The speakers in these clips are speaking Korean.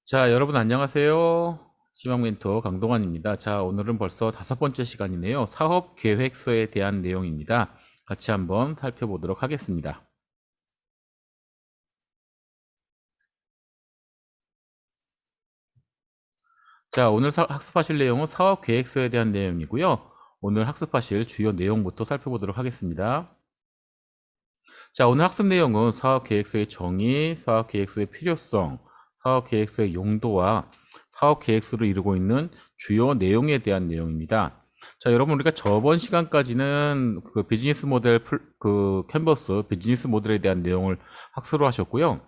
자, 여러분 안녕하세요. 시황 멘토 강동환입니다. 자, 오늘은 벌써 5번째 시간이네요. 사업 계획서에 대한 내용입니다. 같이 한번 살펴보도록 하겠습니다. 자, 오늘 학습하실 내용은 사업 계획서에 대한 내용이고요. 오늘 학습하실 주요 내용부터 살펴보도록 하겠습니다. 자, 오늘 학습 내용은 사업 계획서의 정의, 사업 계획서의 필요성, 사업 계획서의 용도와 사업 계획서를 이루고 있는 주요 내용에 대한 내용입니다. 자, 여러분, 우리가 저번 시간까지는 그 비즈니스 모델 캔버스 비즈니스 모델에 대한 내용을 학습을 하셨고요.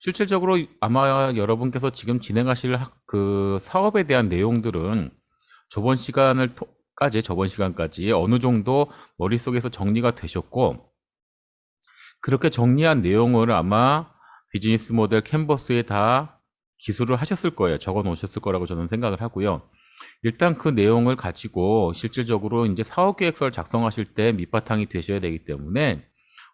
실질적으로 아마 여러분께서 지금 진행하실 그 사업에 대한 내용들은 저번 시간까지 어느 정도 머릿속에서 정리가 되셨고, 그렇게 정리한 내용을 아마 비즈니스 모델 캔버스에 다 기술을 하셨을 거예요. 적어 놓으셨을 거라고 저는 생각을 하고요. 일단 그 내용을 가지고 실질적으로 이제 사업계획서를 작성하실 때 밑바탕이 되셔야 되기 때문에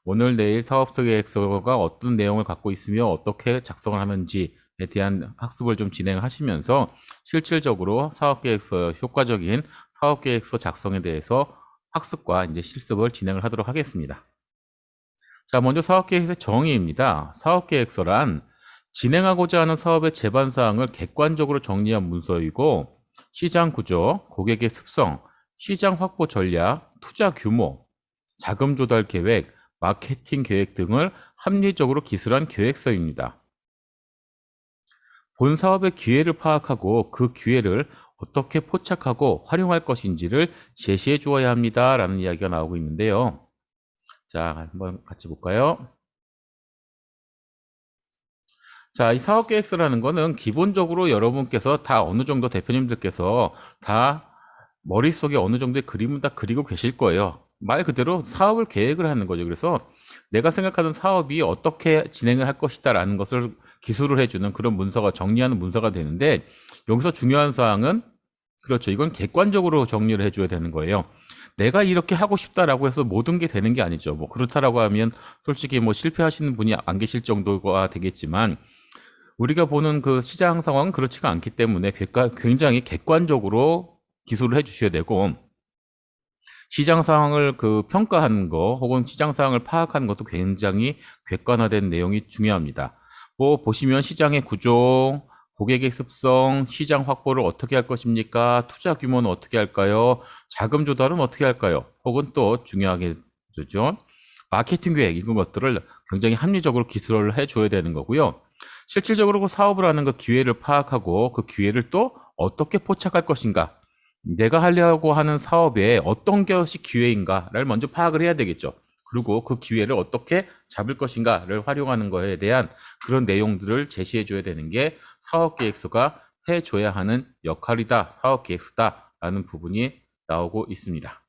오늘 내일 사업서 계획서가 어떤 내용을 갖고 있으며 어떻게 작성을 하는지에 대한 학습을 좀 진행하시면서 실질적으로 사업계획서 효과적인 사업계획서 작성에 대해서 학습과 이제 실습을 진행을 하도록 하겠습니다. 자, 먼저 사업계획서의 정의입니다. 사업계획서란 진행하고자 하는 사업의 제반사항을 객관적으로 정리한 문서이고, 시장 구조, 고객의 습성, 시장 확보 전략, 투자 규모, 자금 조달 계획, 마케팅 계획 등을 합리적으로 기술한 계획서입니다. 본 사업의 기회를 파악하고 그 기회를 어떻게 포착하고 활용할 것인지를 제시해 주어야 합니다. 라는 이야기가 나오고 있는데요. 자, 한번 같이 볼까요? 자, 이 사업계획서라는 거는 기본적으로 여러분께서 다 어느 정도 대표님들께서 다 머릿속에 어느 정도의 그림을 다 그리고 계실 거예요. 말 그대로 사업을 계획을 하는 거죠. 그래서 내가 생각하는 사업이 어떻게 진행을 할 것이다 라는 것을 기술을 해주는 그런 문서가 정리하는 문서가 되는데, 여기서 중요한 사항은 그렇죠. 이건 객관적으로 정리를 해줘야 되는 거예요. 내가 이렇게 하고 싶다라고 해서 모든 게 되는 게 아니죠. 뭐 그렇다라고 하면 솔직히 뭐 실패하시는 분이 안 계실 정도가 되겠지만, 우리가 보는 그 시장 상황은 그렇지가 않기 때문에 굉장히 객관적으로 기술을 해 주셔야 되고, 시장 상황을 그 평가하는 거 혹은 시장 상황을 파악하는 것도 굉장히 객관화된 내용이 중요합니다. 뭐 보시면 시장의 구조, 고객의 습성, 시장 확보를 어떻게 할 것입니까? 투자 규모는 어떻게 할까요? 자금 조달은 어떻게 할까요? 혹은 또 중요하게 죠 마케팅 계획 이런 것들을 굉장히 합리적으로 기술을 해줘야 되는 거고요. 실질적으로 그 사업을 하는 그 기회를 파악하고 그 기회를 또 어떻게 포착할 것인가, 내가 하려고 하는 사업에 어떤 것이 기회인가를 먼저 파악을 해야 되겠죠. 그리고 그 기회를 어떻게 잡을 것인가를 활용하는 거에 대한 그런 내용들을 제시해 줘야 되는 게 사업계획서가 해줘야 하는 역할이다, 사업계획서다라는 부분이 나오고 있습니다.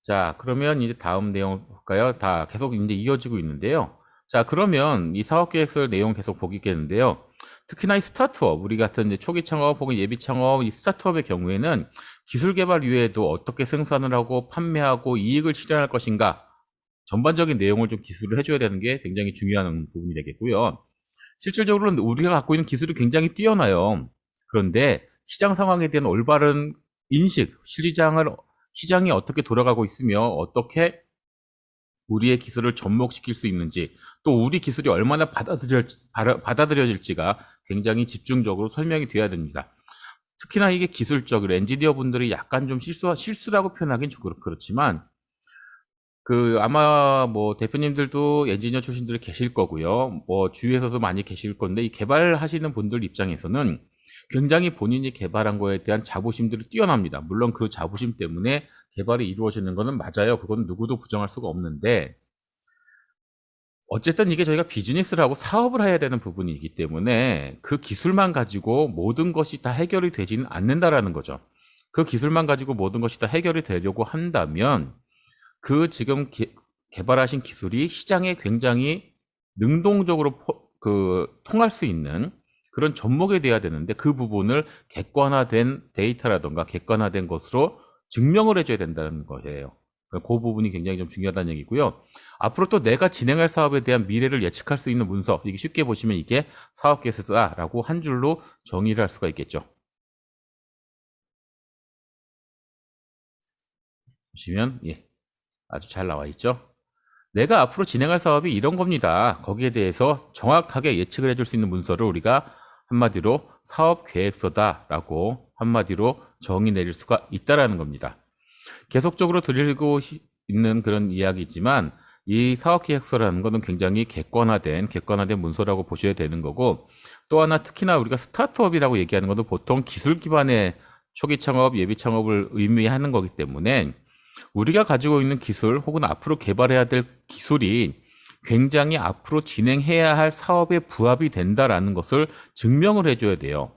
자, 그러면 이제 다음 내용 볼까요? 다 계속 이제 이어지고 있는데요. 자, 그러면 이 사업계획서 내용 계속 보겠는데요. 특히나 이 스타트업, 우리 같은 이제 초기 창업 혹은 예비 창업, 이 스타트업의 경우에는 기술 개발 이외에도 어떻게 생산을 하고 판매하고 이익을 실현할 것인가, 전반적인 내용을 좀 기술을 해줘야 되는 게 굉장히 중요한 부분이 되겠고요. 실질적으로는 우리가 갖고 있는 기술이 굉장히 뛰어나요. 그런데 시장 상황에 대한 올바른 인식, 시장이 어떻게 돌아가고 있으며 어떻게 우리의 기술을 접목시킬 수 있는지, 또 우리 기술이 얼마나 받아들여질지가 굉장히 집중적으로 설명이 돼야 됩니다. 특히나 이게 기술적으로 엔지니어 분들이 약간 좀 실수라고 표현하긴 좀 그렇지만, 그 아마 뭐 대표님들도 엔지니어 출신들이 계실 거고요. 뭐 주위에서도 많이 계실 건데, 이 개발하시는 분들 입장에서는 굉장히 본인이 개발한 거에 대한 자부심들이 뛰어납니다. 물론 그 자부심 때문에 개발이 이루어지는 거는 맞아요. 그건 누구도 부정할 수가 없는데, 어쨌든 이게 저희가 비즈니스를 하고 사업을 해야 되는 부분이기 때문에 그 기술만 가지고 모든 것이 다 해결이 되지는 않는다라는 거죠. 그 기술만 가지고 모든 것이 다 해결이 되려고 한다면 그 지금 개발하신 기술이 시장에 굉장히 능동적으로 통할 수 있는 그런 접목이 돼야 되는데, 그 부분을 객관화된 데이터라던가 객관화된 것으로 증명을 해줘야 된다는 거예요. 그 부분이 굉장히 좀 중요하다는 얘기고요. 앞으로 또 내가 진행할 사업에 대한 미래를 예측할 수 있는 문서, 이게 쉽게 보시면 이게 사업 계획서다라고 한 줄로 정의를 할 수가 있겠죠. 보시면 예, 아주 잘 나와 있죠. 내가 앞으로 진행할 사업이 이런 겁니다. 거기에 대해서 정확하게 예측을 해줄 수 있는 문서를 우리가 한마디로 사업 계획서다라고 한마디로 정의 내릴 수가 있다라는 겁니다. 계속적으로 드리고 있는 그런 이야기지만 이 사업계획서라는 것은 굉장히 객관화된 문서라고 보셔야 되는 거고, 또 하나 특히나 우리가 스타트업이라고 얘기하는 것도 보통 기술 기반의 초기 창업, 예비 창업을 의미하는 거기 때문에 우리가 가지고 있는 기술 혹은 앞으로 개발해야 될 기술이 굉장히 앞으로 진행해야 할 사업에 부합이 된다라는 것을 증명을 해줘야 돼요.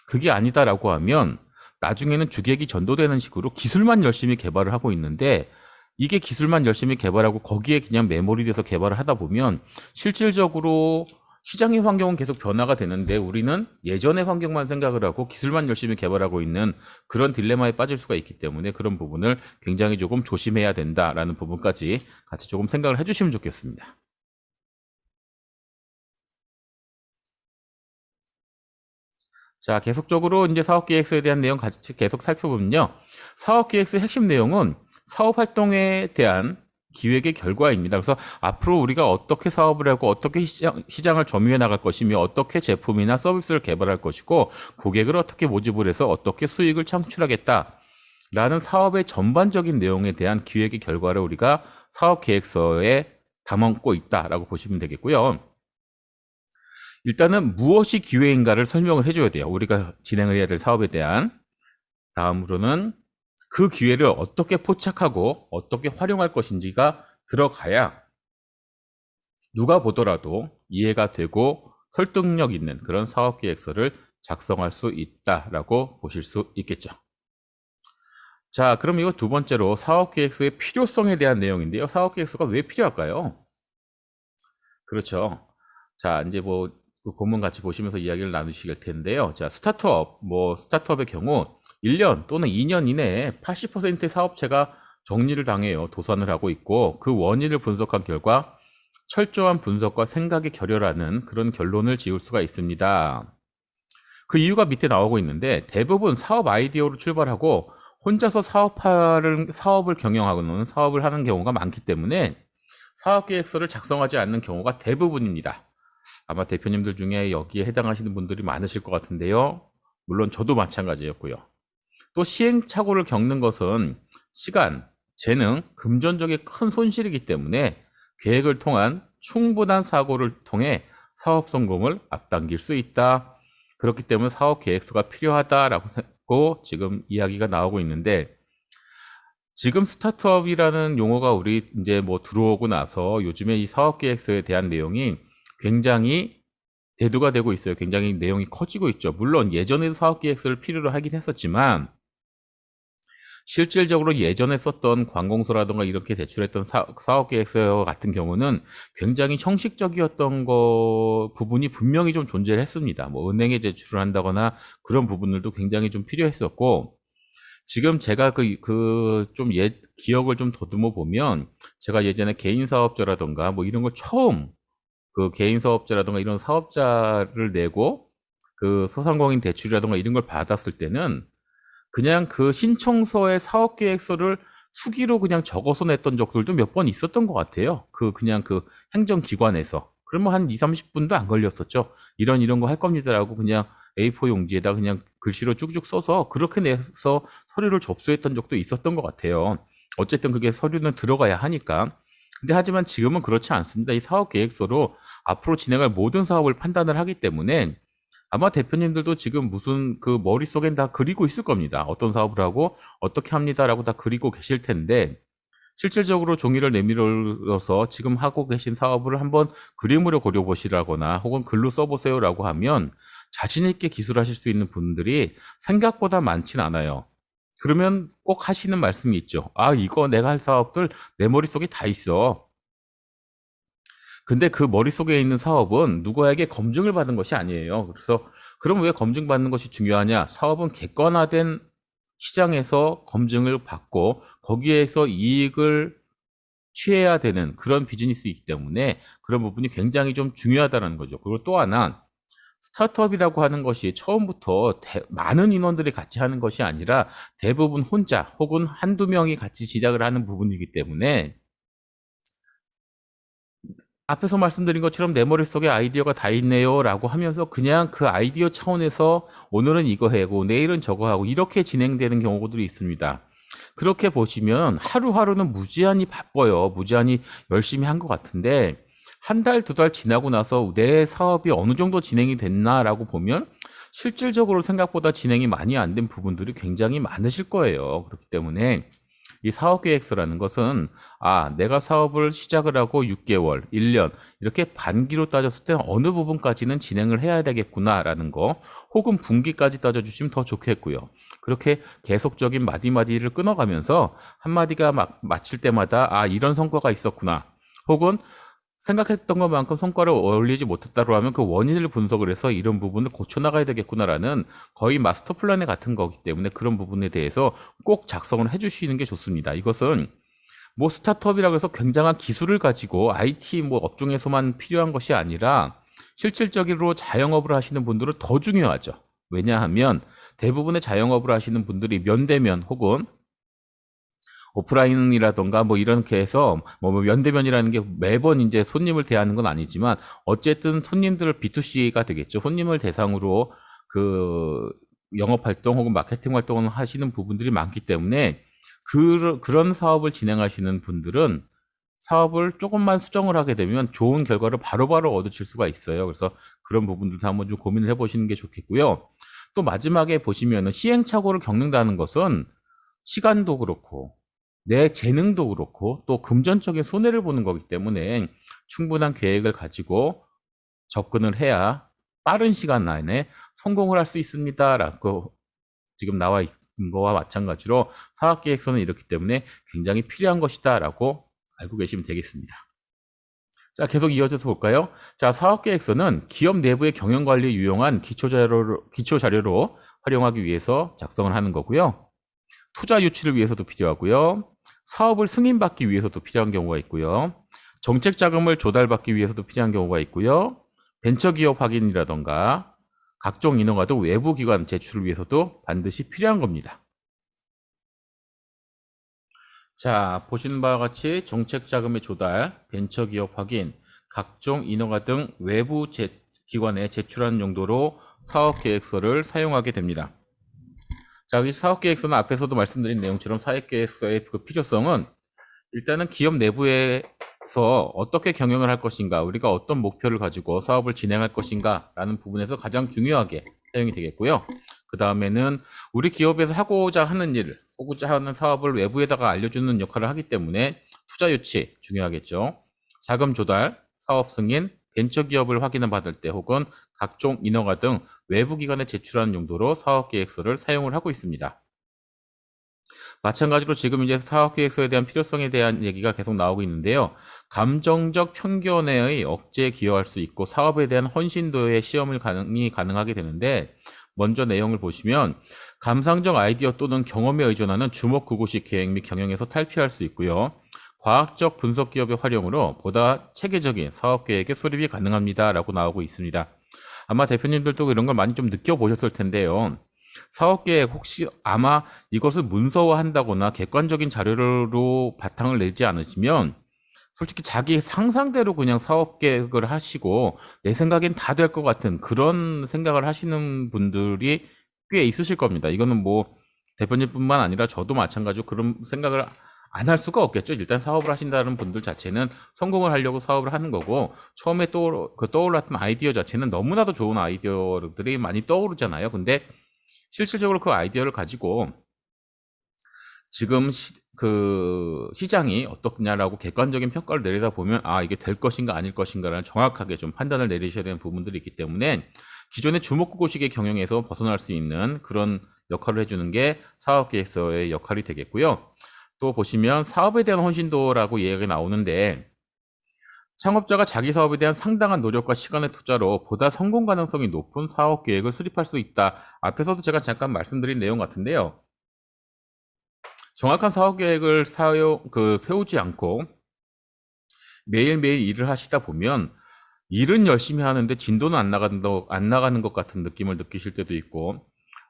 그게 아니다라고 하면 나중에는 주객이 전도되는 식으로 기술만 열심히 개발을 하고 있는데, 이게 기술만 열심히 개발하고 거기에 그냥 매몰이 돼서 개발을 하다 보면 실질적으로 시장의 환경은 계속 변화가 되는데 우리는 예전의 환경만 생각을 하고 기술만 열심히 개발하고 있는 그런 딜레마에 빠질 수가 있기 때문에 그런 부분을 굉장히 조금 조심해야 된다라는 부분까지 같이 조금 생각을 해주시면 좋겠습니다. 자, 계속적으로 이제 사업계획서에 대한 내용 같이 계속 살펴보면요. 사업계획서의 핵심 내용은 사업 활동에 대한 기획의 결과입니다. 그래서 앞으로 우리가 어떻게 사업을 하고 어떻게 시장을 점유해 나갈 것이며 어떻게 제품이나 서비스를 개발할 것이고 고객을 어떻게 모집을 해서 어떻게 수익을 창출하겠다라는 사업의 전반적인 내용에 대한 기획의 결과를 우리가 사업계획서에 담고 있다라고 보시면 되겠고요. 일단은 무엇이 기회인가를 설명을 해줘야 돼요. 우리가 진행을 해야 될 사업에 대한. 다음으로는 그 기회를 어떻게 포착하고 어떻게 활용할 것인지가 들어가야 누가 보더라도 이해가 되고 설득력 있는 그런 사업계획서를 작성할 수 있다라고 보실 수 있겠죠. 자, 그럼 이거 두 번째로 사업계획서의 필요성에 대한 내용인데요. 사업계획서가 왜 필요할까요? 그렇죠. 자, 이제 그 본문 같이 보시면서 이야기를 나누실 텐데요. 자, 스타트업의 경우 1년 또는 2년 이내에 80%의 사업체가 정리를 당해요. 도산을 하고 있고, 그 원인을 분석한 결과 철저한 분석과 생각이 결여라는 그런 결론을 지을 수가 있습니다. 그 이유가 밑에 나오고 있는데, 대부분 사업 아이디어로 출발하고 혼자서 사업을 경영하고는 사업을 하는 경우가 많기 때문에 사업계획서를 작성하지 않는 경우가 대부분입니다. 아마 대표님들 중에 여기에 해당하시는 분들이 많으실 것 같은데요. 물론 저도 마찬가지였고요. 또 시행착오를 겪는 것은 시간, 재능, 금전적인 큰 손실이기 때문에 계획을 통한 충분한 사고를 통해 사업 성공을 앞당길 수 있다. 그렇기 때문에 사업 계획서가 필요하다라고 지금 이야기가 나오고 있는데, 지금 스타트업이라는 용어가 우리 이제 들어오고 나서 요즘에 이 사업 계획서에 대한 내용이 굉장히 대두가 되고 있어요. 굉장히 내용이 커지고 있죠. 물론 예전에도 사업 계획서를 필요로 하긴 했었지만 실질적으로 예전에 썼던 관공서라든가 이렇게 제출했던 사업 계획서 같은 경우는 굉장히 형식적이었던 부분이 분명히 좀 존재를 했습니다. 은행에 제출을 한다거나 그런 부분들도 굉장히 좀 필요했었고, 지금 제가 좀 기억을 좀 더듬어 보면, 제가 예전에 개인 사업자라던가 이런 걸 처음 개인 사업자라던가 이런 사업자를 내고 그 소상공인 대출이라던가 이런 걸 받았을 때는 그냥 그 신청서의 사업계획서를 수기로 그냥 적어서 냈던 적들도 몇 번 있었던 것 같아요. 그냥 그 행정기관에서. 그러면 한 2, 30분도 안 걸렸었죠. 이런 거 할 겁니다라고 그냥 A4 용지에다 그냥 글씨로 쭉쭉 써서 그렇게 내서 서류를 접수했던 적도 있었던 것 같아요. 어쨌든 그게 서류는 들어가야 하니까. 근데 하지만 지금은 그렇지 않습니다. 이 사업 계획서로 앞으로 진행할 모든 사업을 판단을 하기 때문에 아마 대표님들도 지금 무슨 머릿속엔 다 그리고 있을 겁니다. 어떤 사업을 하고 어떻게 합니다라고 다 그리고 계실 텐데, 실질적으로 종이를 내밀어서 지금 하고 계신 사업을 한번 그림으로 그려보시라거나 혹은 글로 써보세요라고 하면 자신 있게 기술하실 수 있는 분들이 생각보다 많진 않아요. 그러면 꼭 하시는 말씀이 있죠. 아, 이거 내가 할 사업들 내 머릿속에 다 있어. 근데 그 머릿속에 있는 사업은 누구에게 검증을 받은 것이 아니에요. 그래서 그럼 왜 검증받는 것이 중요하냐? 사업은 객관화된 시장에서 검증을 받고 거기에서 이익을 취해야 되는 그런 비즈니스이기 때문에 그런 부분이 굉장히 좀 중요하다는 거죠. 그리고 또 하나, 스타트업이라고 하는 것이 처음부터 많은 인원들이 같이 하는 것이 아니라 대부분 혼자 혹은 한두 명이 같이 시작을 하는 부분이기 때문에 앞에서 말씀드린 것처럼 내 머릿속에 아이디어가 다 있네요 라고 하면서 그냥 그 아이디어 차원에서 오늘은 이거 하고 내일은 저거 하고 이렇게 진행되는 경우들이 있습니다. 그렇게 보시면 하루하루는 무지한히 바빠요. 무지한히 열심히 한 것 같은데 한 달, 두 달 지나고 나서 내 사업이 어느 정도 진행이 됐나라고 보면 실질적으로 생각보다 진행이 많이 안 된 부분들이 굉장히 많으실 거예요. 그렇기 때문에 이 사업계획서라는 것은 내가 사업을 시작을 하고 6개월, 1년 이렇게 반기로 따졌을 때 어느 부분까지는 진행을 해야 되겠구나라는 거 혹은 분기까지 따져주시면 더 좋겠고요. 그렇게 계속적인 마디마디를 끊어가면서 한마디가 막 마칠 때마다 이런 성과가 있었구나 혹은 생각했던 것만큼 성과를 올리지 못했다고 하면 그 원인을 분석을 해서 이런 부분을 고쳐나가야 되겠구나라는 거의 마스터 플랜 같은 거기 때문에 그런 부분에 대해서 꼭 작성을 해주시는 게 좋습니다. 이것은 뭐 스타트업이라고 해서 굉장한 기술을 가지고 IT 뭐 업종에서만 필요한 것이 아니라 실질적으로 자영업을 하시는 분들은 더 중요하죠. 왜냐하면 대부분의 자영업을 하시는 분들이 면대면 혹은 오프라인이라던가 뭐 이렇게 해서 뭐 면대면이라는 게 매번 이제 손님을 대하는 건 아니지만 어쨌든 손님들 B2C가 되겠죠. 손님을 대상으로 그 영업 활동 혹은 마케팅 활동을 하시는 부분들이 많기 때문에 그런 사업을 진행하시는 분들은 사업을 조금만 수정을 하게 되면 좋은 결과를 바로바로 얻으실 수가 있어요. 그래서 그런 부분들도 한번 좀 고민을 해보시는 게 좋겠고요. 또 마지막에 보시면은 시행착오를 겪는다는 것은 시간도 그렇고 내 재능도 그렇고 또 금전적인 손해를 보는 거기 때문에 충분한 계획을 가지고 접근을 해야 빠른 시간 안에 성공을 할 수 있습니다라고 지금 나와 있는 거와 마찬가지로 사업계획서는 이렇기 때문에 굉장히 필요한 것이다라고 알고 계시면 되겠습니다. 자, 계속 이어져서 볼까요? 자, 사업계획서는 기업 내부의 경영관리에 유용한 기초자료로 활용하기 위해서 작성을 하는 거고요. 투자 유치를 위해서도 필요하고요. 사업을 승인받기 위해서도 필요한 경우가 있고요. 정책 자금을 조달받기 위해서도 필요한 경우가 있고요. 벤처기업 확인이라던가 각종 인허가 등 외부 기관 제출을 위해서도 반드시 필요한 겁니다. 자, 보시는 바와 같이 정책 자금의 조달, 벤처기업 확인, 각종 인허가 등 외부 기관에 제출하는 용도로 사업계획서를 사용하게 됩니다. 자, 이 사업계획서는 앞에서도 말씀드린 내용처럼 사업계획서의 그 필요성은 일단은 기업 내부에서 어떻게 경영을 할 것인가, 우리가 어떤 목표를 가지고 사업을 진행할 것인가 라는 부분에서 가장 중요하게 사용이 되겠고요. 그 다음에는 우리 기업에서 하고자 하는 일, 하고자 하는 사업을 외부에다가 알려주는 역할을 하기 때문에 투자 유치 중요하겠죠. 자금 조달, 사업 승인, 벤처기업을 확인을 받을 때 혹은 각종 인허가 등 외부 기관에 제출하는 용도로 사업계획서를 사용을 하고 있습니다. 마찬가지로 지금 이제 사업계획서에 대한 필요성에 대한 얘기가 계속 나오고 있는데요. 감정적 편견에 억제에 기여할 수 있고 사업에 대한 헌신도의 시험을 가능하게 되는데 먼저 내용을 보시면 감상적 아이디어 또는 경험에 의존하는 주먹구구식 계획 및 경영에서 탈피할 수 있고요. 과학적 분석 기업의 활용으로 보다 체계적인 사업 계획의 수립이 가능합니다. 라고 나오고 있습니다. 아마 대표님들도 이런 걸 많이 좀 느껴보셨을 텐데요. 사업계획 혹시 아마 이것을 문서화한다거나 객관적인 자료로 바탕을 내지 않으시면 솔직히 자기 상상대로 그냥 사업계획을 하시고 내 생각엔 다 될 것 같은 그런 생각을 하시는 분들이 꽤 있으실 겁니다. 이거는 뭐 대표님뿐만 아니라 저도 마찬가지로 그런 생각을 안 할 수가 없겠죠. 일단 사업을 하신다는 분들 자체는 성공을 하려고 사업을 하는 거고 처음에 떠올랐던 아이디어 자체는 너무나도 좋은 아이디어들이 많이 떠오르잖아요. 근데 실질적으로 그 아이디어를 가지고 지금 그 시장이 어떻냐라고 객관적인 평가를 내리다 보면 이게 될 것인가 아닐 것인가를 정확하게 좀 판단을 내리셔야 되는 부분들이 있기 때문에 기존의 주먹구구식의 경영에서 벗어날 수 있는 그런 역할을 해주는 게 사업계획서의 역할이 되겠고요. 또 보시면 사업에 대한 헌신도라고 이야기가 나오는데 창업자가 자기 사업에 대한 상당한 노력과 시간의 투자로 보다 성공 가능성이 높은 사업 계획을 수립할 수 있다. 앞에서도 제가 잠깐 말씀드린 내용 같은데요. 정확한 사업 계획을 세우지 않고 매일매일 일을 하시다 보면 일은 열심히 하는데 진도는 안 나가는 것 같은 느낌을 느끼실 때도 있고,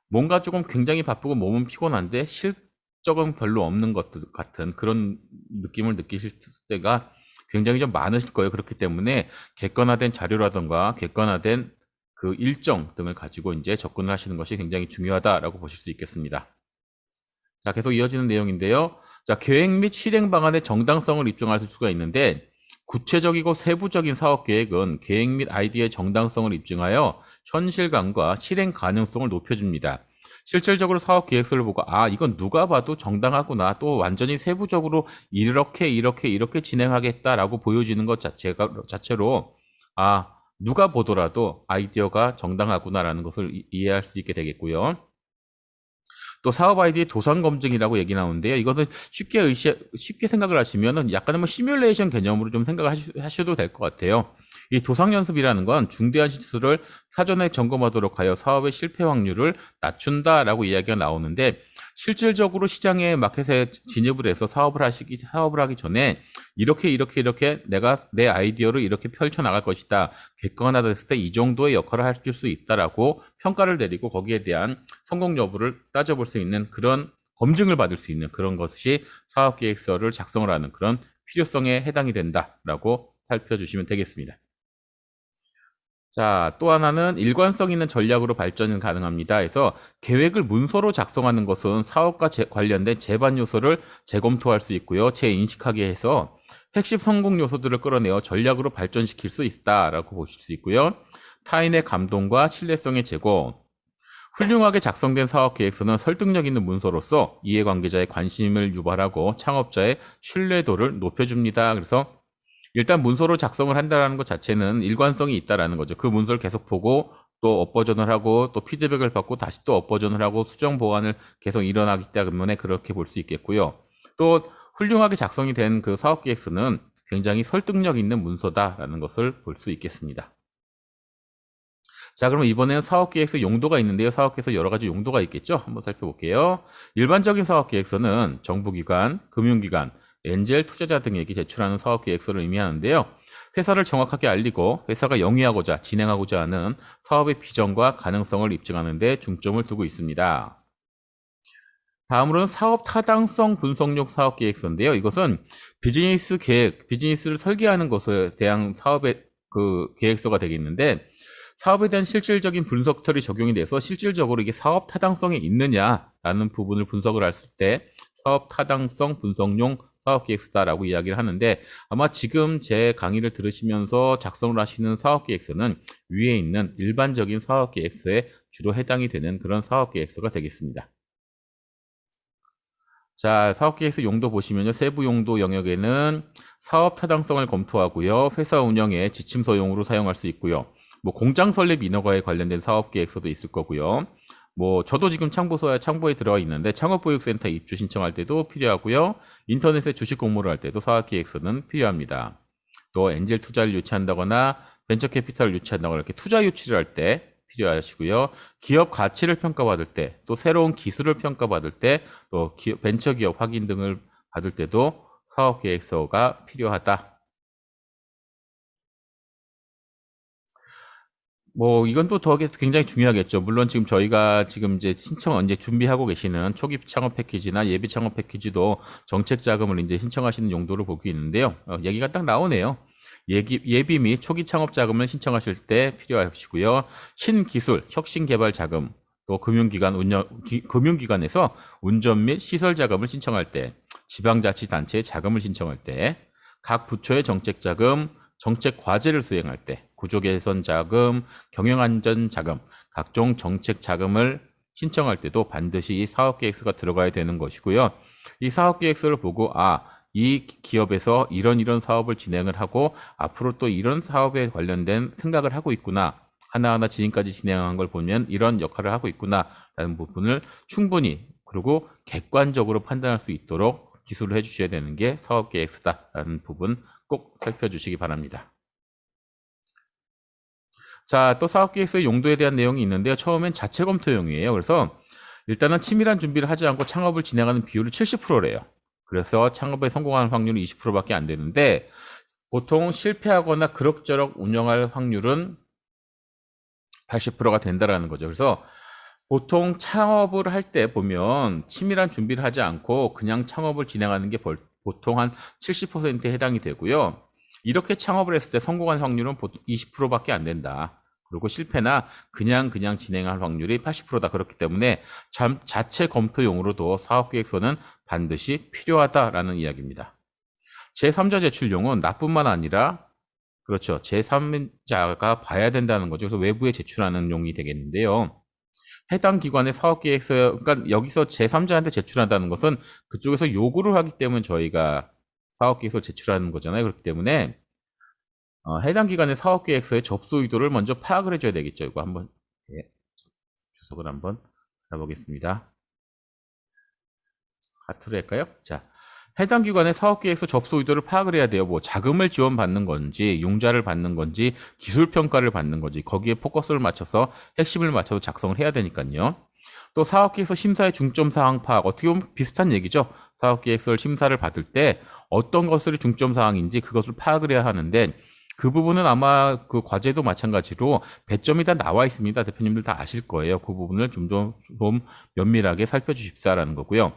뭔가 조금 굉장히 바쁘고 몸은 피곤한데 실적은 별로 없는 것 같은 그런 느낌을 느끼실 때가 굉장히 좀 많으실 거예요. 그렇기 때문에 객관화된 자료라던가 객관화된 그 일정 등을 가지고 이제 접근을 하시는 것이 굉장히 중요하다라고 보실 수 있겠습니다. 자, 계속 이어지는 내용인데요. 자, 계획 및 실행 방안의 정당성을 입증할 수가 있는데, 구체적이고 세부적인 사업 계획은 계획 및 아이디어의 정당성을 입증하여 현실감과 실행 가능성을 높여줍니다. 실질적으로 사업 계획서를 보고, 아, 이건 누가 봐도 정당하구나, 또 완전히 세부적으로 이렇게 진행하겠다라고 보여지는 것 자체로, 아, 누가 보더라도 아이디어가 정당하구나라는 것을 이해할 수 있게 되겠고요. 또 사업 아이디의 도산 검증이라고 얘기 나오는데요. 이것은 쉽게 생각을 하시면은 약간은 뭐 시뮬레이션 개념으로 좀 생각을 하셔도 될 것 같아요. 이 도상 연습이라는 건 중대한 실수를 사전에 점검하도록 하여 사업의 실패 확률을 낮춘다라고 이야기가 나오는데, 실질적으로 시장에 마켓에 진입을 해서 사업을 하기 전에 이렇게 내가 내 아이디어를 이렇게 펼쳐 나갈 것이다, 객관화됐을 때 이 정도의 역할을 할 수 있다라고 평가를 내리고 거기에 대한 성공 여부를 따져볼 수 있는, 그런 검증을 받을 수 있는 그런 것이 사업계획서를 작성을 하는 그런 필요성에 해당이 된다라고 살펴주시면 되겠습니다. 자, 또 하나는 일관성 있는 전략으로 발전이 가능합니다. 그래서 계획을 문서로 작성하는 것은 사업과 관련된 제반 요소를 재검토할 수 있고요. 재인식하게 해서 핵심 성공 요소들을 끌어내어 전략으로 발전시킬 수 있다라고 보실 수 있고요. 타인의 감동과 신뢰성의 제고, 훌륭하게 작성된 사업 계획서는 설득력 있는 문서로서 이해관계자의 관심을 유발하고 창업자의 신뢰도를 높여줍니다. 그래서 일단 문서로 작성을 한다는 것 자체는 일관성이 있다라는 거죠. 그 문서를 계속 보고 또 업버전을 하고 또 피드백을 받고 다시 또 업버전을 하고 수정 보완을 계속 일어나기 때문에 그렇게 볼 수 있겠고요. 또 훌륭하게 작성이 된 그 사업 계획서는 굉장히 설득력 있는 문서다라는 것을 볼 수 있겠습니다. 자, 그럼 이번에는 사업계획서 용도가 있는데요. 사업계획서 여러 가지 용도가 있겠죠. 한번 살펴볼게요. 일반적인 사업계획서는 정부기관, 금융기관, 엔젤 투자자 등에게 제출하는 사업계획서를 의미하는데요. 회사를 정확하게 알리고 회사가 영위하고자 진행하고자 하는 사업의 비전과 가능성을 입증하는 데 중점을 두고 있습니다. 다음으로는 사업 타당성 분석용 사업계획서인데요. 이것은 비즈니스를 설계하는 것에 대한 사업의 그 계획서가 되겠는데, 사업에 대한 실질적인 분석들이 적용이 돼서 실질적으로 이게 사업 타당성이 있느냐라는 부분을 분석을 했을 때 사업 타당성 분석용 사업계획서다라고 이야기를 하는데, 아마 지금 제 강의를 들으시면서 작성을 하시는 사업계획서는 위에 있는 일반적인 사업계획서에 주로 해당이 되는 그런 사업계획서가 되겠습니다. 자, 사업계획서 용도 보시면요. 세부 용도 영역에는 사업 타당성을 검토하고요. 회사 운영에 지침서용으로 사용할 수 있고요. 뭐 공장 설립 인허가에 관련된 사업계획서도 있을 거고요. 뭐 저도 지금 창보에 들어가 있는데 창업보육센터 입주 신청할 때도 필요하고요. 인터넷에 주식 공모를 할 때도 사업계획서는 필요합니다. 또 엔젤 투자를 유치한다거나 벤처 캐피탈을 유치한다거나 이렇게 투자 유치를 할 때 필요하시고요. 기업 가치를 평가받을 때, 또 새로운 기술을 평가받을 때, 또 벤처 기업 확인 등을 받을 때도 사업 계획서가 필요하다. 뭐 이건 또 더 굉장히 중요하겠죠. 물론 지금 저희가 지금 이제 이제 준비하고 계시는 초기 창업 패키지나 예비 창업 패키지도 정책 자금을 이제 신청하시는 용도로 보고 있는데요. 얘기가 딱 나오네요. 예비 및 초기 창업 자금을 신청하실 때 필요하시고요. 신기술, 혁신 개발 자금, 또 금융기관에서 운전 및 시설 자금을 신청할 때, 지방자치단체의 자금을 신청할 때, 각 부처의 정책 자금, 정책 과제를 수행할 때, 구조 개선 자금, 경영안전 자금, 각종 정책 자금을 신청할 때도 반드시 이 사업계획서가 들어가야 되는 것이고요. 이 사업계획서를 보고, 아, 이 기업에서 이런 사업을 진행을 하고 앞으로 또 이런 사업에 관련된 생각을 하고 있구나, 하나하나 지금까지 진행한 걸 보면 이런 역할을 하고 있구나라는 부분을 충분히 그리고 객관적으로 판단할 수 있도록 기술을 해주셔야 되는 게 사업계획서다라는 부분 꼭 살펴주시기 바랍니다. 자, 또 사업계획서의 용도에 대한 내용이 있는데요. 처음엔 자체 검토용이에요. 그래서 일단은 치밀한 준비를 하지 않고 창업을 진행하는 비율이 70%래요. 그래서 창업에 성공하는 확률이 20%밖에 안 되는데 보통 실패하거나 그럭저럭 운영할 확률은 80%가 된다라는 거죠. 그래서 보통 창업을 할 때 보면 치밀한 준비를 하지 않고 그냥 창업을 진행하는 게 보통 한 70%에 해당이 되고요. 이렇게 창업을 했을 때 성공할 확률은 보통 20%밖에 안 된다. 그리고 실패나 그냥 진행할 확률이 80%다. 그렇기 때문에 자체 검토용으로도 사업계획서는 반드시 필요하다라는 이야기입니다. 제3자 제출용은 나뿐만 아니라 그렇죠. 제3자가 봐야 된다는 거죠. 그래서 외부에 제출하는 용이 되겠는데요. 해당 기관의 사업계획서, 그러니까 여기서 제3자한테 제출한다는 것은 그쪽에서 요구를 하기 때문에 저희가 사업계획서를 제출하는 거잖아요. 그렇기 때문에 해당 기관의 사업계획서의 접수 의도를 먼저 파악을 해줘야 되겠죠. 이거 한번 주석을 한번 알아보겠습니다. 하트로 할까요? 자, 해당 기관의 사업계획서 접수 의도를 파악을 해야 돼요. 뭐 자금을 지원받는 건지, 융자를 받는 건지, 기술 평가를 받는 건지, 거기에 포커스를 맞춰서 핵심을 맞춰서 작성을 해야 되니까요. 또 사업계획서 심사의 중점 사항 파악, 어떻게 보면 비슷한 얘기죠. 사업계획서를 심사를 받을 때 어떤 것들이 중점 사항인지 그것을 파악을 해야 하는데 그 부분은 아마 그 과제도 마찬가지로 배점이 다 나와 있습니다. 대표님들 다 아실 거예요. 그 부분을 좀 면밀하게 살펴주십사라는 거고요.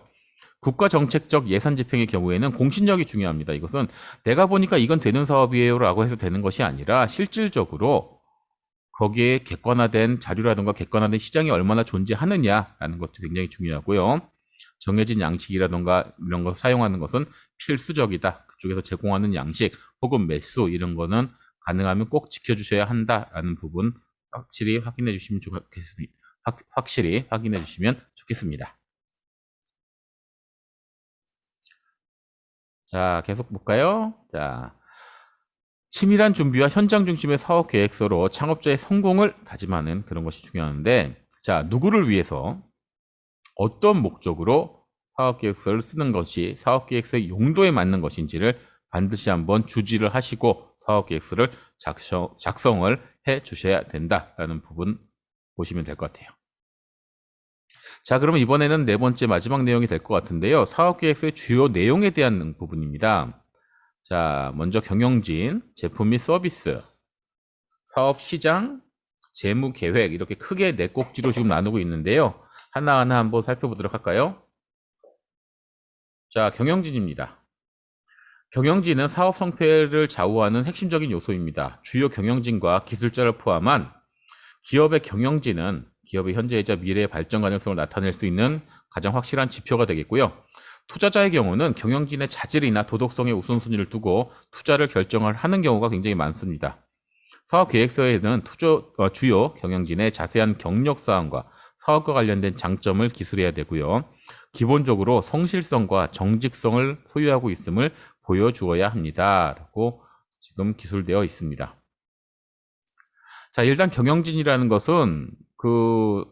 국가정책적 예산 집행의 경우에는 공신력이 중요합니다. 이것은 내가 보니까 이건 되는 사업이에요 라고 해서 되는 것이 아니라 실질적으로 거기에 객관화된 자료라든가 객관화된 시장이 얼마나 존재하느냐라는 것도 굉장히 중요하고요. 정해진 양식이라든가 이런 거 사용하는 것은 필수적이다. 그쪽에서 제공하는 양식 혹은 매수 이런 거는 가능하면 꼭 지켜주셔야 한다라는 부분 확실히 확인해 주시면 좋겠습니다. 확실히 확인해 주시면 좋겠습니다. 자, 계속 볼까요? 자, 치밀한 준비와 현장 중심의 사업 계획서로 창업자의 성공을 다짐하는 그런 것이 중요한데, 자, 누구를 위해서 어떤 목적으로 사업 계획서를 쓰는 것이 사업 계획서의 용도에 맞는 것인지를 반드시 한번 주지를 하시고 사업 계획서를 작성을 해 주셔야 된다라는 부분 보시면 될 것 같아요. 자, 그러면 이번에는 네 번째 마지막 내용이 될 것 같은데요. 사업 계획서의 주요 내용에 대한 부분입니다. 자, 먼저 경영진, 제품 및 서비스, 사업 시장, 재무 계획 이렇게 크게 네 꼭지로 지금 나누고 있는데요. 하나하나 한번 살펴보도록 할까요? 자, 경영진입니다. 경영진은 사업 성패를 좌우하는 핵심적인 요소입니다. 주요 경영진과 기술자를 포함한 기업의 경영진은 기업의 현재이자 미래의 발전 가능성을 나타낼 수 있는 가장 확실한 지표가 되겠고요. 투자자의 경우는 경영진의 자질이나 도덕성의 우선순위를 두고 투자를 결정을 하는 경우가 굉장히 많습니다. 사업 계획서에는 주요 경영진의 자세한 경력 사항과 사업과 관련된 장점을 기술해야 되고요. 기본적으로 성실성과 정직성을 소유하고 있음을 보여주어야 합니다. 라고 지금 기술되어 있습니다. 자, 일단 경영진이라는 것은 그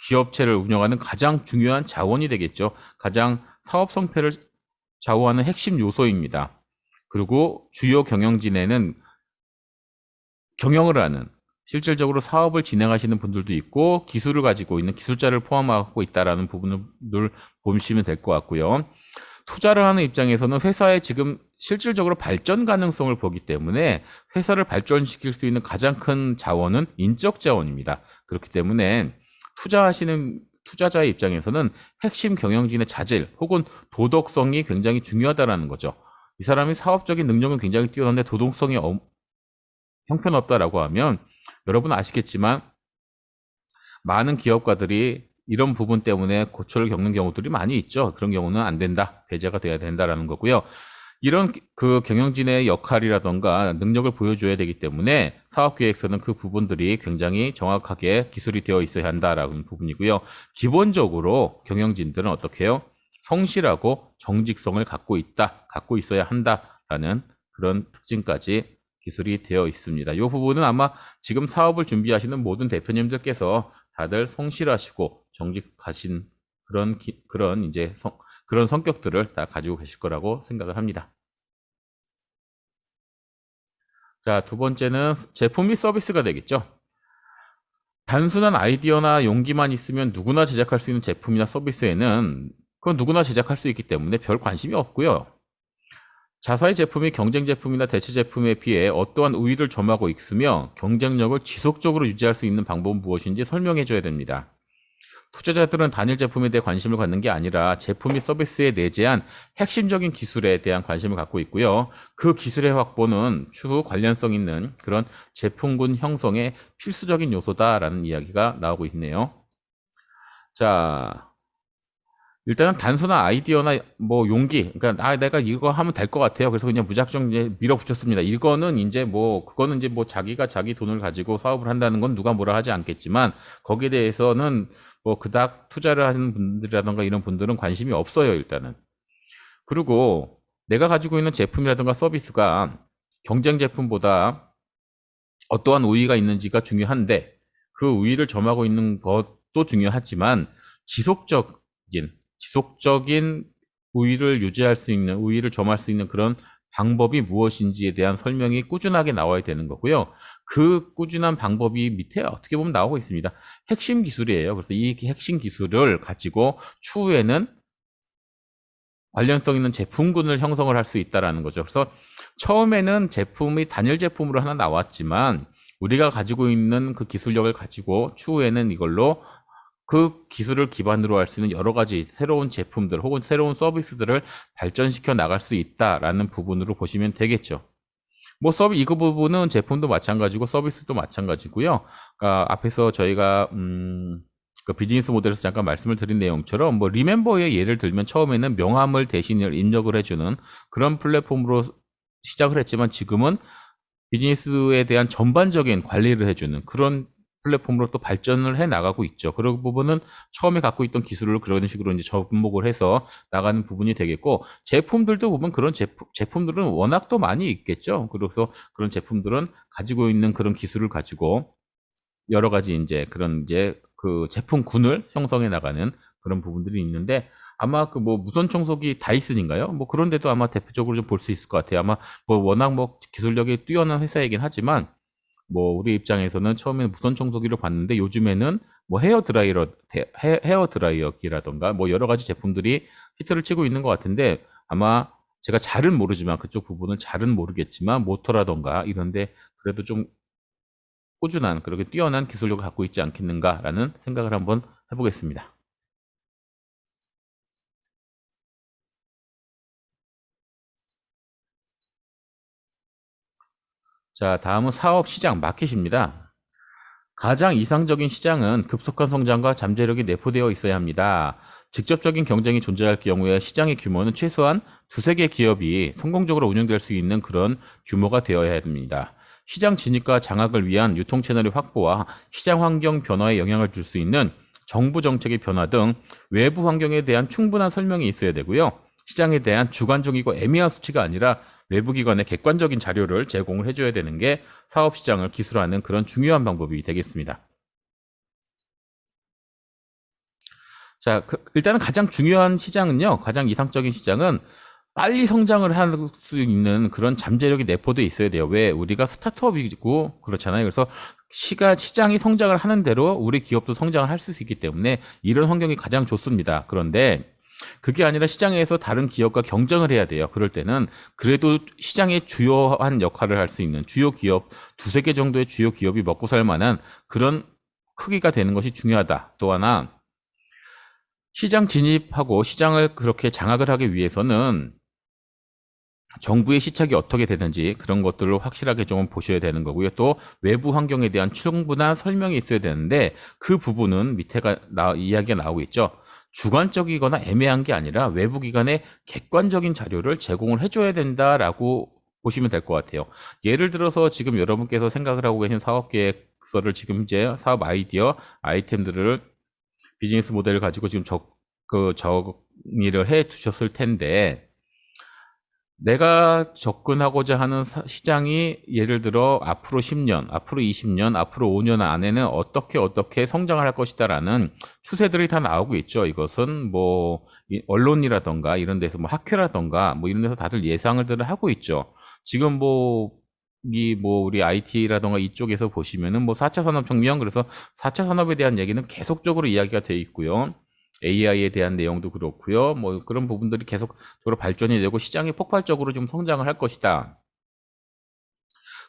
기업체를 운영하는 가장 중요한 자원이 되겠죠. 가장 사업 성패를 좌우하는 핵심 요소입니다. 그리고 주요 경영진에는 경영을 하는 실질적으로 사업을 진행하시는 분들도 있고 기술을 가지고 있는 기술자를 포함하고 있다라는 부분을 보시면 될 것 같고요. 투자를 하는 입장에서는 회사의 지금 실질적으로 발전 가능성을 보기 때문에 회사를 발전시킬 수 있는 가장 큰 자원은 인적 자원입니다. 그렇기 때문에 투자하시는 투자자의 입장에서는 핵심 경영진의 자질 혹은 도덕성이 굉장히 중요하다는 거죠. 이 사람이 사업적인 능력은 굉장히 뛰어난데 도덕성이 형편없다라고 하면 여러분 아시겠지만 많은 기업가들이 이런 부분 때문에 고초를 겪는 경우들이 많이 있죠. 그런 경우는 안 된다. 배제가 돼야 된다라는 거고요. 이런 그 경영진의 역할이라던가 능력을 보여줘야 되기 때문에 사업계획서는 그 부분들이 굉장히 정확하게 기술이 되어 있어야 한다라는 부분이고요. 기본적으로 경영진들은 어떻게 해요? 성실하고 정직성을 갖고 있어야 한다라는 그런 특징까지 기술이 되어 있습니다. 이 부분은 아마 지금 사업을 준비하시는 모든 대표님들께서 다들 성실하시고 정직하신 그런 이제 그런 성격들을 다 가지고 계실 거라고 생각을 합니다. 자, 두 번째는 제품 및 서비스가 되겠죠. 단순한 아이디어나 용기만 있으면 누구나 제작할 수 있는 제품이나 서비스에는 그건 누구나 제작할 수 있기 때문에 별 관심이 없고요. 자사의 제품이 경쟁 제품이나 대체 제품에 비해 어떠한 우위를 점하고 있으며 경쟁력을 지속적으로 유지할 수 있는 방법은 무엇인지 설명해 줘야 됩니다. 투자자들은 단일 제품에 대해 관심을 갖는 게 아니라 제품 및 서비스에 내재한 핵심적인 기술에 대한 관심을 갖고 있고요. 그 기술의 확보는 추후 관련성 있는 그런 제품군 형성의 필수적인 요소다라는 이야기가 나오고 있네요. 자, 일단은 단순한 아이디어나 뭐 용기, 그러니까 내가 이거 하면 될 것 같아요. 그래서 그냥 무작정 이제 밀어붙였습니다. 이거는 이제 뭐 그거는 이제 뭐 자기가 자기 돈을 가지고 사업을 한다는 건 누가 뭐라 하지 않겠지만 거기에 대해서는 뭐 그닥 투자를 하는 분들이라던가 이런 분들은 관심이 없어요, 일단은. 그리고 내가 가지고 있는 제품이라든가 서비스가 경쟁 제품보다 어떠한 우위가 있는지가 중요한데 그 우위를 점하고 있는 것도 중요하지만 지속적인 우위를 유지할 수 있는, 우위를 점할 수 있는 그런 방법이 무엇인지에 대한 설명이 꾸준하게 나와야 되는 거고요. 그 꾸준한 방법이 밑에 어떻게 보면 나오고 있습니다. 핵심 기술이에요. 그래서 이 핵심 기술을 가지고 추후에는 관련성 있는 제품군을 형성을 할 수 있다라는 거죠. 그래서 처음에는 제품이 단일 제품으로 하나 나왔지만 우리가 가지고 있는 그 기술력을 가지고 추후에는 이걸로 그 기술을 기반으로 할 수 있는 여러 가지 새로운 제품들 혹은 새로운 서비스들을 발전시켜 나갈 수 있다라는 부분으로 보시면 되겠죠. 뭐 이거 부분은 제품도 마찬가지고 서비스도 마찬가지고요. 그러니까 앞에서 저희가 그 비즈니스 모델에서 잠깐 말씀을 드린 내용처럼 뭐 리멤버의 예를 들면 처음에는 명함을 대신 입력을 해주는 그런 플랫폼으로 시작을 했지만 지금은 비즈니스에 대한 전반적인 관리를 해주는 그런 플랫폼으로 또 발전을 해 나가고 있죠. 그런 부분은 처음에 갖고 있던 기술을 그런 식으로 이제 접목을 해서 나가는 부분이 되겠고, 제품들도 보면 그런 제품들은 워낙 또 많이 있겠죠. 그래서 그런 제품들은 가지고 있는 그런 기술을 가지고 여러 가지 이제 그런 이제 그 제품군을 형성해 나가는 그런 부분들이 있는데, 아마 그 뭐 무선 청소기 다이슨인가요? 뭐 그런 데도 아마 대표적으로 좀 볼 수 있을 것 같아요. 아마 뭐 워낙 뭐 기술력이 뛰어난 회사이긴 하지만 뭐 우리 입장에서는 처음에는 무선 청소기를 봤는데 요즘에는 뭐 헤어 드라이어기라던가 뭐 여러 가지 제품들이 히트를 치고 있는 것 같은데, 아마 제가 잘은 모르지만 그쪽 부분은 잘은 모르겠지만 모터라던가 이런데 그래도 좀 꾸준한 그렇게 뛰어난 기술력을 갖고 있지 않겠는가라는 생각을 한번 해보겠습니다. 자, 다음은 사업 시장 마켓입니다. 가장 이상적인 시장은 급속한 성장과 잠재력이 내포되어 있어야 합니다. 직접적인 경쟁이 존재할 경우에 시장의 규모는 최소한 두세 개 기업이 성공적으로 운영될 수 있는 그런 규모가 되어야 됩니다. 시장 진입과 장악을 위한 유통 채널의 확보와 시장 환경 변화에 영향을 줄 수 있는 정부 정책의 변화 등 외부 환경에 대한 충분한 설명이 있어야 되고요. 시장에 대한 주관적이고 애매한 수치가 아니라 외부 기관의 객관적인 자료를 제공을 해줘야 되는 게 사업 시장을 기술하는 그런 중요한 방법이 되겠습니다. 자, 일단은 가장 중요한 시장은요, 가장 이상적인 시장은 빨리 성장을 할 수 있는 그런 잠재력이 내포되어 있어야 돼요. 왜? 우리가 스타트업이고 그렇잖아요. 그래서 시장이 성장을 하는 대로 우리 기업도 성장을 할 수 있기 때문에 이런 환경이 가장 좋습니다. 그런데 그게 아니라 시장에서 다른 기업과 경쟁을 해야 돼요. 그럴 때는 그래도 시장의 주요한 역할을 할 수 있는 주요 기업, 두세 개 정도의 주요 기업이 먹고 살 만한 그런 크기가 되는 것이 중요하다. 또 하나, 시장 진입하고 시장을 그렇게 장악을 하기 위해서는 정부의 시착이 어떻게 되는지 그런 것들을 확실하게 좀 보셔야 되는 거고요. 또 외부 환경에 대한 충분한 설명이 있어야 되는데 그 부분은 밑에가 이야기가 나오고 있죠. 주관적이거나 애매한 게 아니라 외부 기관의 객관적인 자료를 제공을 해줘야 된다라고 보시면 될 것 같아요. 예를 들어서 지금 여러분께서 생각을 하고 계신 사업 계획서를 지금 이제 사업 아이디어, 아이템들을 비즈니스 모델을 가지고 지금 정리를 해 두셨을 텐데, 내가 접근하고자 하는 시장이 예를 들어 앞으로 10년, 앞으로 20년, 앞으로 5년 안에는 어떻게 성장을 할 것이다라는 추세들이 다 나오고 있죠. 이것은 뭐 언론이라던가 이런 데서 뭐 학회라던가 뭐 이런 데서 다들 예상을 하고 있죠. 지금 뭐 뭐 우리 IT라던가 이쪽에서 보시면은 뭐 4차 산업혁명, 그래서 4차 산업에 대한 얘기는 계속적으로 이야기가 돼 있고요. AI에 대한 내용도 그렇고요. 뭐 그런 부분들이 계속적으로 발전이 되고 시장이 폭발적으로 좀 성장을 할 것이다.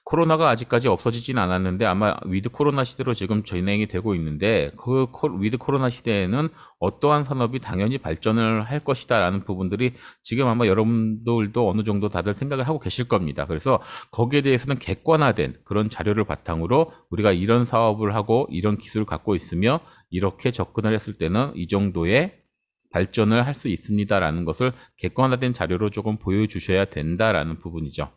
코로나가 아직까지 없어지진 않았는데 아마 위드 코로나 시대로 지금 진행이 되고 있는데 그 위드 코로나 시대에는 어떠한 산업이 당연히 발전을 할 것이다라는 부분들이 지금 아마 여러분들도 어느 정도 다들 생각을 하고 계실 겁니다. 그래서 거기에 대해서는 객관화된 그런 자료를 바탕으로 우리가 이런 사업을 하고 이런 기술을 갖고 있으며 이렇게 접근을 했을 때는 이 정도의 발전을 할 수 있습니다라는 것을 객관화된 자료로 조금 보여주셔야 된다라는 부분이죠.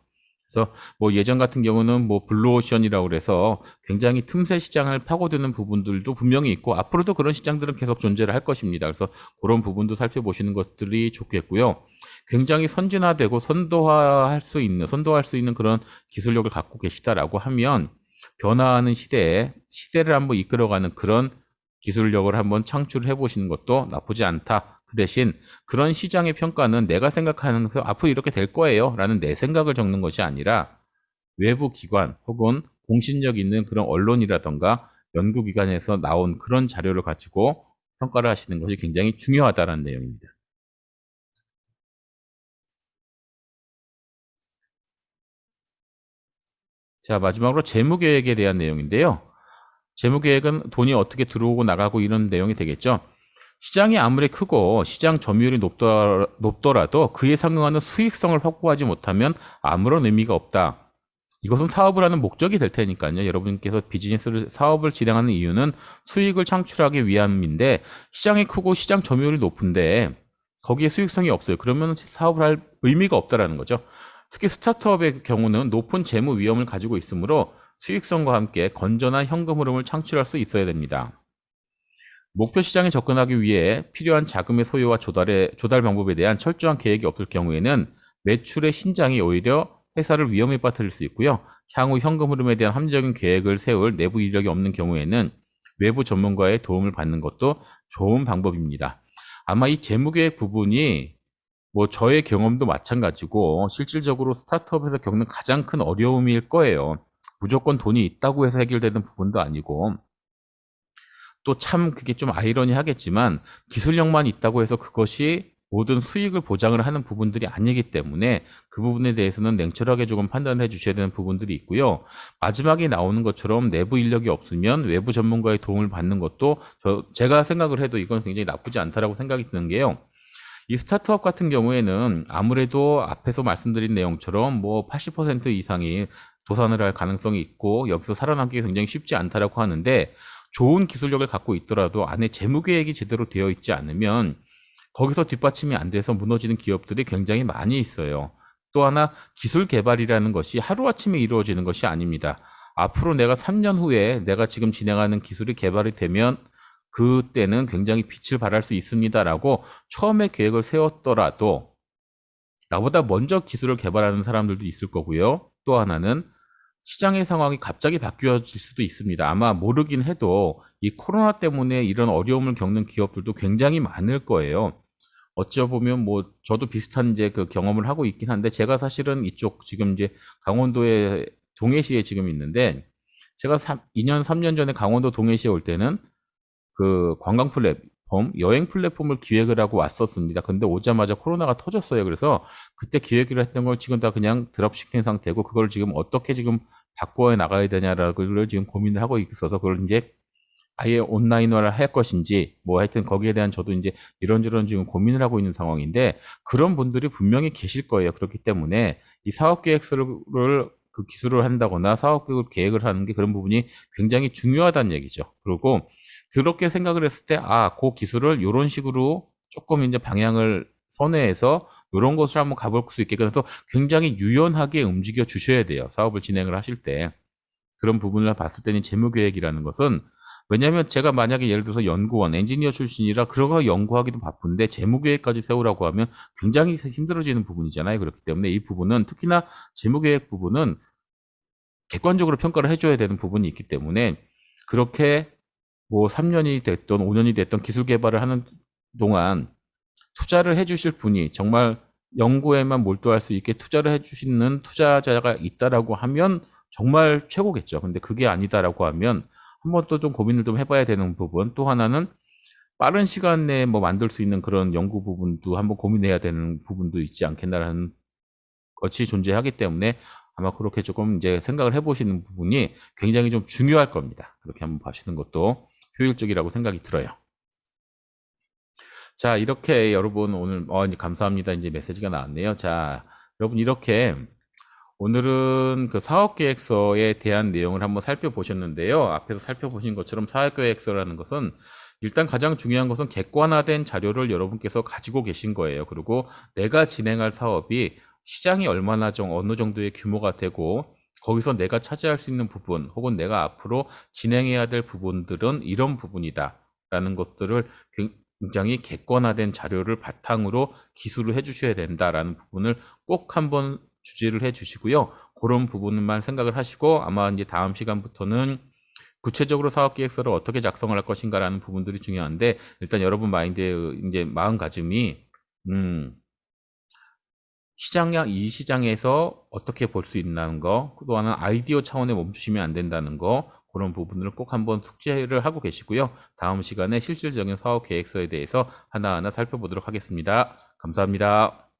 그래서 뭐 예전 같은 경우는 뭐 블루오션이라고 그래서 굉장히 틈새 시장을 파고드는 부분들도 분명히 있고 앞으로도 그런 시장들은 계속 존재를 할 것입니다. 그래서 그런 부분도 살펴보시는 것들이 좋겠고요. 굉장히 선진화되고 선도할 수 있는 그런 기술력을 갖고 계시다라고 하면 변화하는 시대를 한번 이끌어가는 그런 기술력을 한번 창출해 보시는 것도 나쁘지 않다. 그 대신 그런 시장의 평가는 내가 생각하는 앞으로 이렇게 될 거예요 라는 내 생각을 적는 것이 아니라 외부 기관 혹은 공신력 있는 그런 언론이라던가 연구기관에서 나온 그런 자료를 가지고 평가를 하시는 것이 굉장히 중요하다는 내용입니다. 자, 마지막으로 재무계획에 대한 내용인데요. 재무계획은 돈이 어떻게 들어오고 나가고 이런 내용이 되겠죠. 시장이 아무리 크고 시장 점유율이 높더라도 그에 상응하는 수익성을 확보하지 못하면 아무런 의미가 없다. 이것은 사업을 하는 목적이 될 테니까요. 여러분께서 사업을 진행하는 이유는 수익을 창출하기 위함인데 시장이 크고 시장 점유율이 높은데 거기에 수익성이 없어요. 그러면 사업을 할 의미가 없다라는 거죠. 특히 스타트업의 경우는 높은 재무 위험을 가지고 있으므로 수익성과 함께 건전한 현금 흐름을 창출할 수 있어야 됩니다. 목표 시장에 접근하기 위해 필요한 자금의 소요와 조달 방법에 대한 철저한 계획이 없을 경우에는 매출의 신장이 오히려 회사를 위험에 빠뜨릴 수 있고요. 향후 현금 흐름에 대한 합리적인 계획을 세울 내부 인력이 없는 경우에는 외부 전문가의 도움을 받는 것도 좋은 방법입니다. 아마 이 재무계획 부분이 뭐 저의 경험도 마찬가지고 실질적으로 스타트업에서 겪는 가장 큰 어려움일 거예요. 무조건 돈이 있다고 해서 해결되는 부분도 아니고 또 참 그게 좀 아이러니하겠지만 기술력만 있다고 해서 그것이 모든 수익을 보장을 하는 부분들이 아니기 때문에 그 부분에 대해서는 냉철하게 조금 판단을 해주셔야 되는 부분들이 있고요. 마지막에 나오는 것처럼 내부 인력이 없으면 외부 전문가의 도움을 받는 것도 제가 생각을 해도 이건 굉장히 나쁘지 않다라고 생각이 드는 게요. 이 스타트업 같은 경우에는 아무래도 앞에서 말씀드린 내용처럼 뭐 80% 이상이 도산을 할 가능성이 있고 여기서 살아남기가 굉장히 쉽지 않다라고 하는데 좋은 기술력을 갖고 있더라도 안에 재무 계획이 제대로 되어 있지 않으면 거기서 뒷받침이 안 돼서 무너지는 기업들이 굉장히 많이 있어요. 또 하나 기술 개발이라는 것이 하루아침에 이루어지는 것이 아닙니다. 앞으로 내가 3년 후에 내가 지금 진행하는 기술이 개발이 되면 그때는 굉장히 빛을 발할 수 있습니다라고 처음에 계획을 세웠더라도 나보다 먼저 기술을 개발하는 사람들도 있을 거고요. 또 하나는 시장의 상황이 갑자기 바뀌어질 수도 있습니다. 아마 모르긴 해도 이 코로나 때문에 이런 어려움을 겪는 기업들도 굉장히 많을 거예요. 어쩌보면 뭐 저도 비슷한 이제 그 경험을 하고 있긴 한데 제가 사실은 이쪽 지금 이제 강원도의 동해시에 지금 있는데 제가 2년 3년 전에 강원도 동해시에 올 때는 그 관광 플랫폼, 여행 플랫폼을 기획을 하고 왔었습니다. 근데 오자마자 코로나가 터졌어요. 그래서 그때 기획을 했던 걸 지금 다 그냥 드랍시킨 상태고 그걸 지금 어떻게 지금 바꿔 나가야 되냐라고 지금 고민을 하고 있어서 그걸 이제 아예 온라인화를 할 것인지 뭐 하여튼 거기에 대한 저도 이제 이런저런 지금 고민을 하고 있는 상황인데 그런 분들이 분명히 계실 거예요. 그렇기 때문에 이 사업 계획서를 그 기술을 한다거나 사업 계획을 하는 게 그런 부분이 굉장히 중요하다는 얘기죠. 그리고 그렇게 생각을 했을 때, 그 기술을 이런 식으로 조금 이제 방향을 선회해서 이런 것을 한번 가볼 수 있게 그래서 굉장히 유연하게 움직여 주셔야 돼요. 사업을 진행을 하실 때. 그런 부분을 봤을 때는 재무계획이라는 것은 왜냐하면 제가 만약에 예를 들어서 연구원, 엔지니어 출신이라 그런 거 연구하기도 바쁜데 재무계획까지 세우라고 하면 굉장히 힘들어지는 부분이잖아요. 그렇기 때문에 이 부분은 특히나 재무계획 부분은 객관적으로 평가를 해줘야 되는 부분이 있기 때문에 그렇게 뭐 3년이 됐던 5년이 됐던 기술 개발을 하는 동안 투자를 해주실 분이 정말 연구에만 몰두할 수 있게 투자를 해주시는 투자자가 있다라고 하면 정말 최고겠죠. 근데 그게 아니다라고 하면 한번 또 좀 고민을 좀 해봐야 되는 부분. 또 하나는 빠른 시간 내에 뭐 만들 수 있는 그런 연구 부분도 한번 고민해야 되는 부분도 있지 않겠나라는 것이 존재하기 때문에 아마 그렇게 조금 이제 생각을 해보시는 부분이 굉장히 좀 중요할 겁니다. 그렇게 한번 봐주시는 것도 효율적이라고 생각이 들어요. 자, 이렇게 여러분 오늘 이제 감사합니다. 이제 메시지가 나왔네요. 자, 여러분 이렇게 오늘은 그 사업계획서에 대한 내용을 한번 살펴보셨는데요. 앞에서 살펴보신 것처럼 사업계획서라는 것은 일단 가장 중요한 것은 객관화된 자료를 여러분께서 가지고 계신 거예요. 그리고 내가 진행할 사업이 시장이 얼마나 좀 어느 정도의 규모가 되고 거기서 내가 차지할 수 있는 부분 혹은 내가 앞으로 진행해야 될 부분들은 이런 부분이다 라는 것들을 굉장히 객관화된 자료를 바탕으로 기술을 해주셔야 된다라는 부분을 꼭 한번 주지를 해 주시고요. 그런 부분만 생각을 하시고 아마 이제 다음 시간부터는 구체적으로 사업계획서를 어떻게 작성을 할 것인가라는 부분들이 중요한데 일단 여러분 마인드의 이제 마음가짐이 이 시장에서 어떻게 볼 수 있다는 거, 또 하나 아이디어 차원에 멈추시면 안 된다는 거, 그런 부분을 꼭 한번 숙지를 하고 계시고요. 다음 시간에 실질적인 사업 계획서에 대해서 하나하나 살펴보도록 하겠습니다. 감사합니다.